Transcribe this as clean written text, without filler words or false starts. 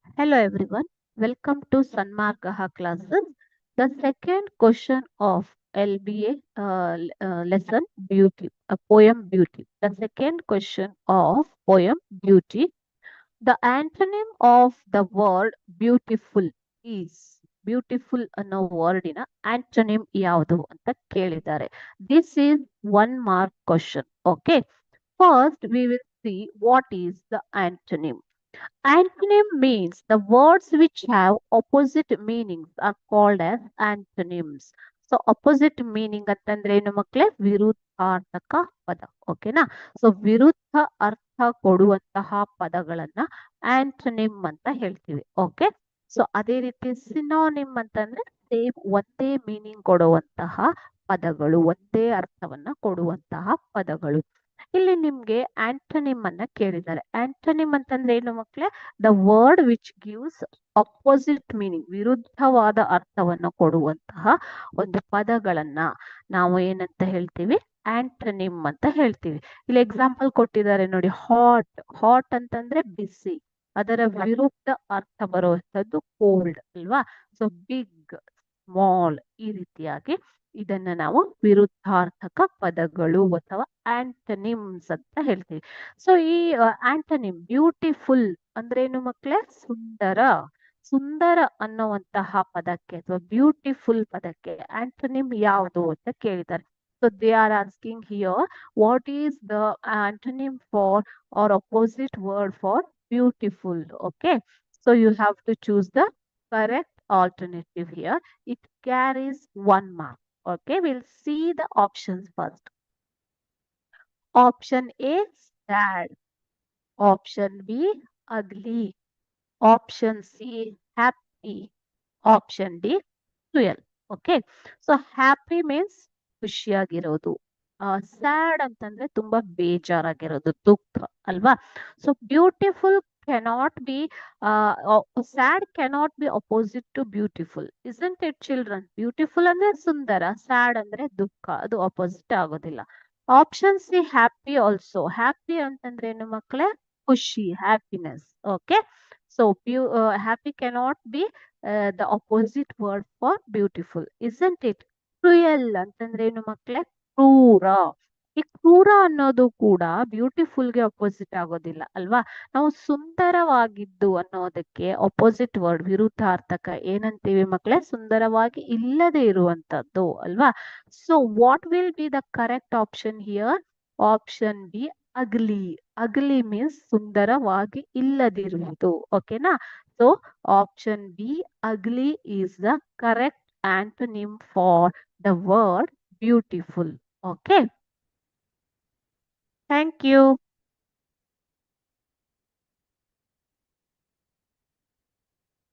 Hello everyone, welcome to Sanmargaha classes. The second question of LBA lesson beauty, a poem beauty. The second question of poem beauty. The antonym of the word beautiful is beautiful ಅನ್ನೋ ವರ್ಡಿನ ಆಂಟೋನಿಮ್ ಯಾವುದು ಅಂತ ಕೇಳಿದ್ದಾರೆ. This is 1 mark question. Okay. First, we will see what is the antonym. Antonym means the words which have opposite meanings are called as antonyms. So opposite meaning ಅಂತಂದ್ರೆ ಏನು ಮಕ್ಕಳೇ ವಿರುದ್ಧಾರ್ಥಕ ಪದ. ಓಕೆನಾ? So ವಿರುದ್ಧ ಅರ್ಥ ಕೊಡುವಂತಹ ಪದಗಳನ್ನ ಆಂಟೋನಿಮ್ ಅಂತ ಹೇಳ್ತೀವಿ. ಓಕೆ. ಸೊ ಅದೇ ರೀತಿ ಸಿನೋನಿಮ್ ಅಂತಂದ್ರೆ ಸೇಮ್ ಒಂದೇ ಮೀನಿಂಗ್ ಕೊಡುವಂತಹ ಪದಗಳು, ಒಂದೇ ಅರ್ಥವನ್ನ ಕೊಡುವಂತಹ ಪದಗಳು. ಇಲ್ಲಿ ನಿಮ್ಗೆ ಆಂಟೋನಿಮ್ ಅನ್ನ ಕೇಳಿದ್ದಾರೆ. ಆಂಟೋನಿಮ್ ಅಂತಂದ್ರೆ ಏನು ಮಕ್ಕಳೇ? The word which gives opposite meaning, ವಿರುದ್ಧವಾದ ಅರ್ಥವನ್ನು ಕೊಡುವಂತಹ ಒಂದು ಪದಗಳನ್ನ ನಾವು ಏನಂತ ಹೇಳ್ತೀವಿ? ಆಂಟೋನಿಮ್ ಅಂತ ಹೇಳ್ತೀವಿ. ಇಲ್ಲಿ ಎಕ್ಸಾಂಪಲ್ ಕೊಟ್ಟಿದ್ದಾರೆ ನೋಡಿ, ಹಾಟ್. ಹಾಟ್ ಅಂತಂದ್ರೆ ಬಿಸಿ, ಅದರ ವಿರುದ್ಧ ಅರ್ಥ ಬರುವಂತದ್ದು ಕೋಲ್ಡ್ ಅಲ್ವಾ? ಸೊ ಬಿಗ್, ಸ್ಮಾಲ್, ಈ ರೀತಿಯಾಗಿ ಇದನ್ನ ನಾವು ವಿರುದ್ಧಾರ್ಥಕ ಪದಗಳು ಅಥವಾ ಆಂಟನಿಮ್ಸ್ ಅಂತ ಹೇಳ್ತೀವಿ. ಸೊ ಈ ಆಂಟನಿಮ್ ಬ್ಯೂಟಿಫುಲ್ ಅಂದ್ರೆ ಏನು ಮಕ್ಕಳೇ? ಸುಂದರ. ಸುಂದರ ಅನ್ನುವಂತಹ ಪದಕ್ಕೆ ಅಥವಾ ಬ್ಯೂಟಿಫುಲ್ ಪದಕ್ಕೆ ಆಂಟನಿಮ್ ಯಾವುದು ಅಂತ ಕೇಳಿದ್ದಾರೆ. So they are asking here, what is the antonym for or opposite word for beautiful? Okay. So you have to choose the correct alternative here. It carries 1 mark. Okay, we'll see the options first. Option A, sad. Option B, ugly. Option C, happy. Option D, cruel. Okay, so happy means ಖುಷಿಯಾಗಿರೋದು. Sad ಅಂತಂದ್ರೆ ತುಂಬಾ ಬೇಜಾರಾಗಿರೋದು, ದುಃಖ ಅಲ್ವಾ? So beautiful cannot be sad cannot be opposite to beautiful, isn't it children? Beautiful ಅಂದ್ರೆ ಸುಂದರ, sad ಅಂದ್ರೆ ದುಃಖ, ಅದು ಅಪೋಸಿಟ್ ಆಗೋದಿಲ್ಲ. Option C happy also. Happy ಅಂತಂದ್ರೆ ಏನು ಮಕ್ಕಳೇ? ಖುಷಿ, happiness. Okay. So happy cannot be the opposite word for beautiful, isn't it? Cruel ಅಂತಂದ್ರೆ ಏನು ಮಕ್ಕಳೇ? ಕ್ರೂರ. ಈ ಕ್ರೂರ ಅನ್ನೋದು ಕೂಡ ಬ್ಯೂಟಿಫುಲ್ಗೆ ಅಪೋಸಿಟ್ ಆಗೋದಿಲ್ಲ ಅಲ್ವಾ? ನಾವು ಸುಂದರವಾಗಿದ್ದು ಅನ್ನೋದಕ್ಕೆ ಅಪೋಸಿಟ್ ವರ್ಡ್, ವಿರುದ್ಧಾರ್ಥಕ ಏನಂತೀವಿ ಮಕ್ಕಳೇ? ಸುಂದರವಾಗಿ ಇಲ್ಲದೆ ಇರುವಂತದ್ದು ಅಲ್ವಾ? So what will be the correct option here? Option B, ugly. Ugly means ಸುಂದರವಾಗಿ ಇಲ್ಲದಿರುವುದು. ಓಕೆನಾ? So option B, ugly, is the correct antonym for the word beautiful. Okay. Thank you.